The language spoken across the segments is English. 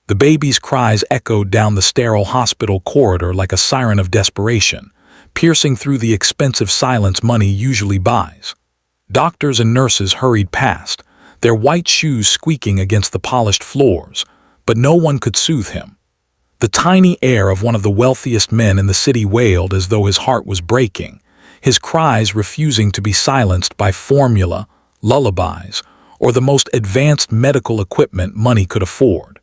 The baby's cries echoed down the sterile hospital corridor like a siren of desperation, piercing through the expensive silence money usually buys. Doctors and nurses hurried past, their white shoes squeaking against the polished floors, but no one could soothe him. The tiny heir of one of the wealthiest men in the city wailed as though his heart was breaking, his cries refusing to be silenced by formula, lullabies, or the most advanced medical equipment money could afford.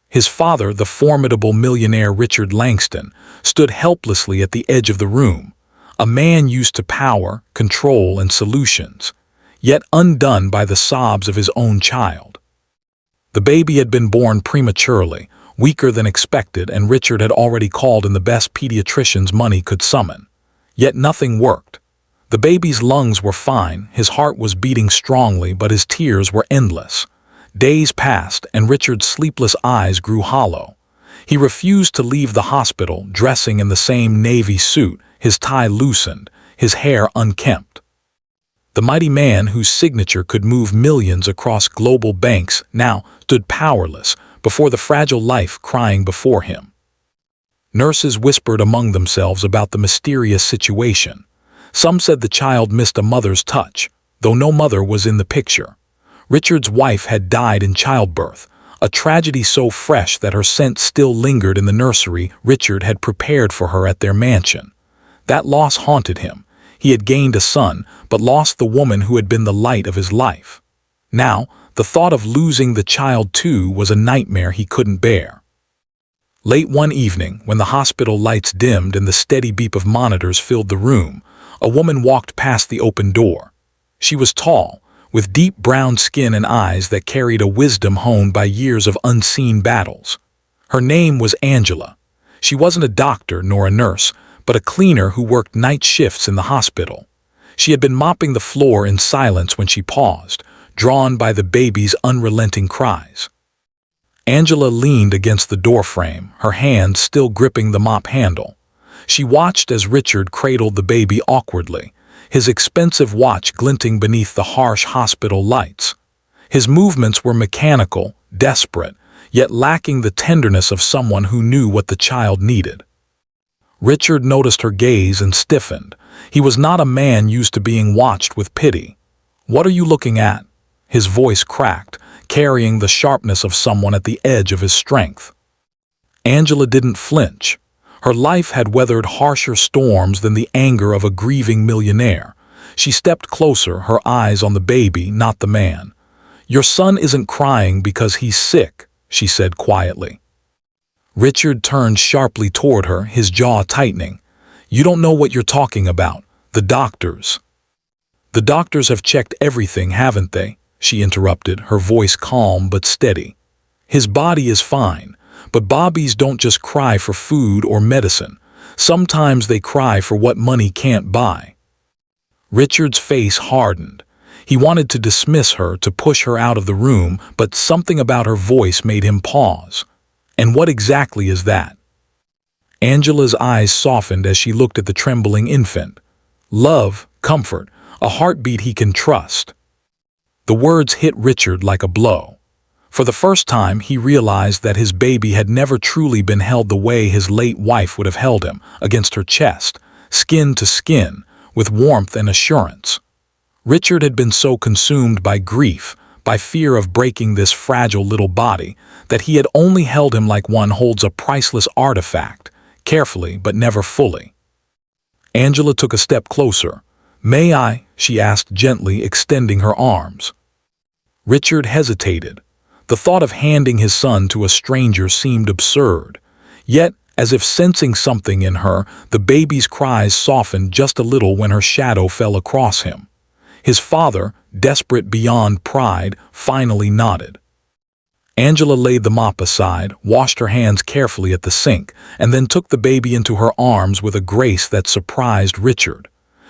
His father, the formidable millionaire Richard Langston, stood helplessly at the edge of the room, a man used to power, control, and solutions, yet undone by the sobs of his own child. The baby had been born prematurely, weaker than expected, and Richard had already called in the best pediatricians money could summon. Yet nothing worked. The baby's lungs were fine, his heart was beating strongly, but his tears were endless. Days passed, and Richard's sleepless eyes grew hollow. He refused to leave the hospital, dressing in the same navy suit, his tie loosened, his hair unkempt. The mighty man whose signature could move millions across global banks now stood powerless before the fragile life crying before him. Nurses whispered among themselves about the mysterious situation. Some said the child missed a mother's touch, though no mother was in the picture. Richard's wife had died in childbirth, a tragedy so fresh that her scent still lingered in the nursery Richard had prepared for her at their mansion. That loss haunted him. He had gained a son, but lost the woman who had been the light of his life. Now, the thought of losing the child too was a nightmare he couldn't bear. Late one evening, when the hospital lights dimmed and the steady beep of monitors filled the room, a woman walked past the open door. She was tall, with deep brown skin and eyes that carried a wisdom honed by years of unseen battles. Her name was Angela. She wasn't a doctor nor a nurse, but a cleaner who worked night shifts in the hospital. She had been mopping the floor in silence when she paused, drawn by the baby's unrelenting cries. Angela leaned against the doorframe, her hand still gripping the mop handle. She watched as Richard cradled the baby awkwardly, his expensive watch glinting beneath the harsh hospital lights. His movements were mechanical, desperate, yet lacking the tenderness of someone who knew what the child needed. Richard noticed her gaze and stiffened. He was not a man used to being watched with pity. "What are you looking at?" His voice cracked, carrying the sharpness of someone at the edge of his strength. Angela didn't flinch. Her life had weathered harsher storms than the anger of a grieving millionaire. She stepped closer, her eyes on the baby, not the man. "Your son isn't crying because he's sick," she said quietly. Richard turned sharply toward her, his jaw tightening. "You don't know what you're talking about. The doctors." "The doctors have checked everything, haven't they?" she interrupted, her voice calm but steady. "His body is fine, but Bobbies don't just cry for food or medicine. Sometimes they cry for what money can't buy." Richard's face hardened. He wanted to dismiss her, to push her out of the room, but something about her voice made him pause. "And what exactly is that?" Angela's eyes softened as she looked at the trembling infant. "Love, comfort, a heartbeat he can trust." The words hit Richard like a blow. For the first time, he realized that his baby had never truly been held the way his late wife would have held him, against her chest, skin to skin, with warmth and assurance. Richard had been so consumed by grief, by fear of breaking this fragile little body, that he had only held him like one holds a priceless artifact, carefully but never fully. Angela took a step closer. "May I?" she asked gently, extending her arms. Richard hesitated. The thought of handing his son to a stranger seemed absurd. Yet, as if sensing something in her, the baby's cries softened just a little when her shadow fell across him. His father, desperate beyond pride, finally nodded. Angela laid the mop aside, washed her hands carefully at the sink, and then took the baby into her arms with a grace that surprised Richard.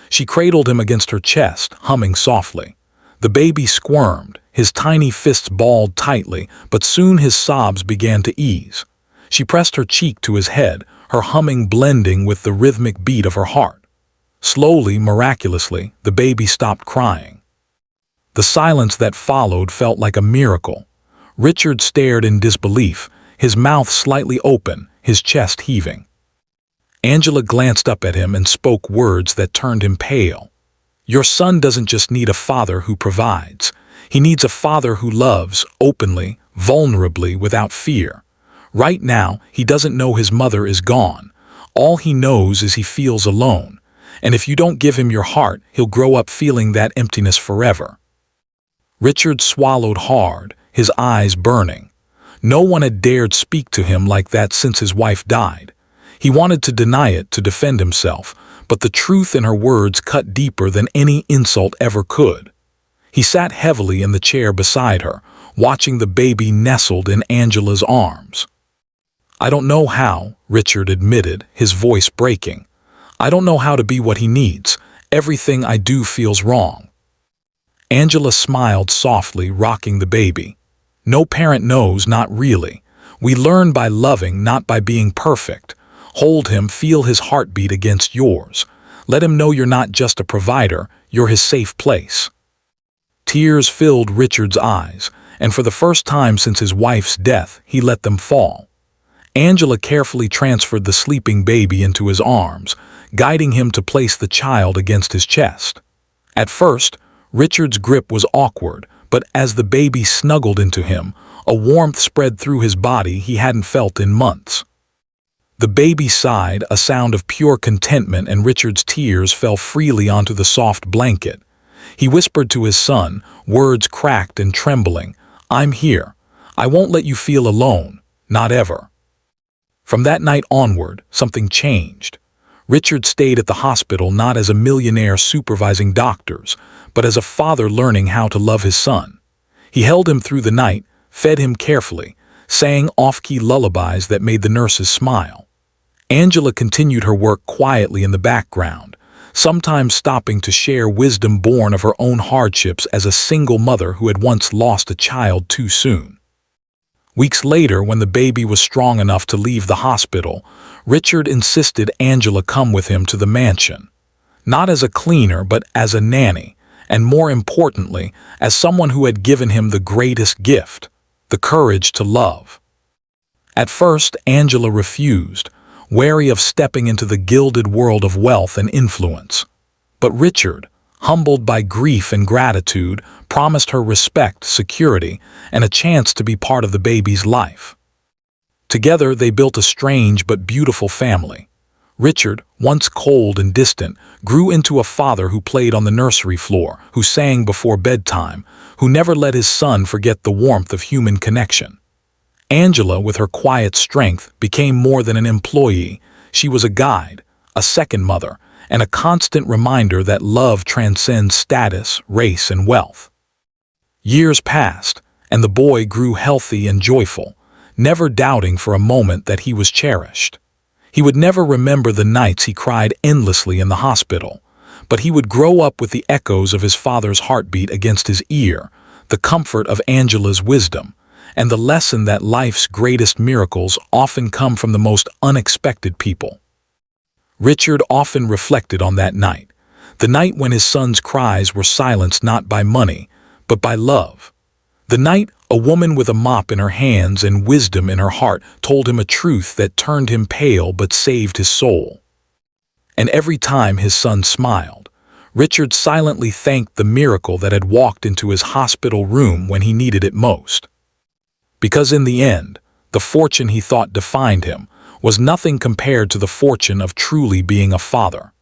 She cradled him against her chest, humming softly. The baby squirmed, his tiny fists balled tightly, but soon his sobs began to ease. She pressed her cheek to his head, her humming blending with the rhythmic beat of her heart. Slowly, miraculously, the baby stopped crying. The silence that followed felt like a miracle. Richard stared in disbelief, his mouth slightly open, his chest heaving. Angela glanced up at him and spoke words that turned him pale. "Your son doesn't just need a father who provides. He needs a father who loves, openly, vulnerably, without fear. Right now, he doesn't know his mother is gone. All he knows is he feels alone. And if you don't give him your heart, he'll grow up feeling that emptiness forever." Richard swallowed hard, his eyes burning. No one had dared speak to him like that since his wife died. He wanted to deny it to defend himself, but the truth in her words cut deeper than any insult ever could. He sat heavily in the chair beside her, watching the baby nestled in Angela's arms. "I don't know how," Richard admitted, his voice breaking. "I don't know how to be what he needs. Everything I do feels wrong." Angela smiled softly, rocking the baby. "No parent knows, not really. We learn by loving, not by being perfect. Hold him, feel his heartbeat against yours. Let him know you're not just a provider, you're his safe place." Tears filled Richard's eyes, and for the first time since his wife's death, he let them fall. Angela carefully transferred the sleeping baby into his arms, guiding him to place the child against his chest. At first, Richard's grip was awkward, but as the baby snuggled into him, a warmth spread through his body he hadn't felt in months. The baby sighed, a sound of pure contentment, and Richard's tears fell freely onto the soft blanket. He whispered to his son, words cracked and trembling, "I'm here. I won't let you feel alone. Not ever." From that night onward, something changed. Richard stayed at the hospital not as a millionaire supervising doctors, but as a father learning how to love his son. He held him through the night, fed him carefully, sang off-key lullabies that made the nurses smile. Angela continued her work quietly in the background, sometimes stopping to share wisdom born of her own hardships as a single mother who had once lost a child too soon. Weeks later, when the baby was strong enough to leave the hospital, Richard insisted Angela come with him to the mansion. Not as a cleaner, but as a nanny, and more importantly, as someone who had given him the greatest gift, the courage to love. At first, Angela refused, wary of stepping into the gilded world of wealth and influence. But Richard, humbled by grief and gratitude, promised her respect, security, and a chance to be part of the baby's life. Together, they built a strange but beautiful family. Richard, once cold and distant, grew into a father who played on the nursery floor, who sang before bedtime, who never let his son forget the warmth of human connection. Angela, with her quiet strength, became more than an employee. She was a guide, a second mother, and a constant reminder that love transcends status, race, and wealth. Years passed, and the boy grew healthy and joyful, never doubting for a moment that he was cherished. He would never remember the nights he cried endlessly in the hospital, but he would grow up with the echoes of his father's heartbeat against his ear, the comfort of Angela's wisdom, and the lesson that life's greatest miracles often come from the most unexpected people. Richard often reflected on that night, the night when his son's cries were silenced not by money, but by love. The night a woman with a mop in her hands and wisdom in her heart told him a truth that turned him pale but saved his soul. And every time his son smiled, Richard silently thanked the miracle that had walked into his hospital room when he needed it most. Because in the end, the fortune he thought defined him was nothing compared to the fortune of truly being a father.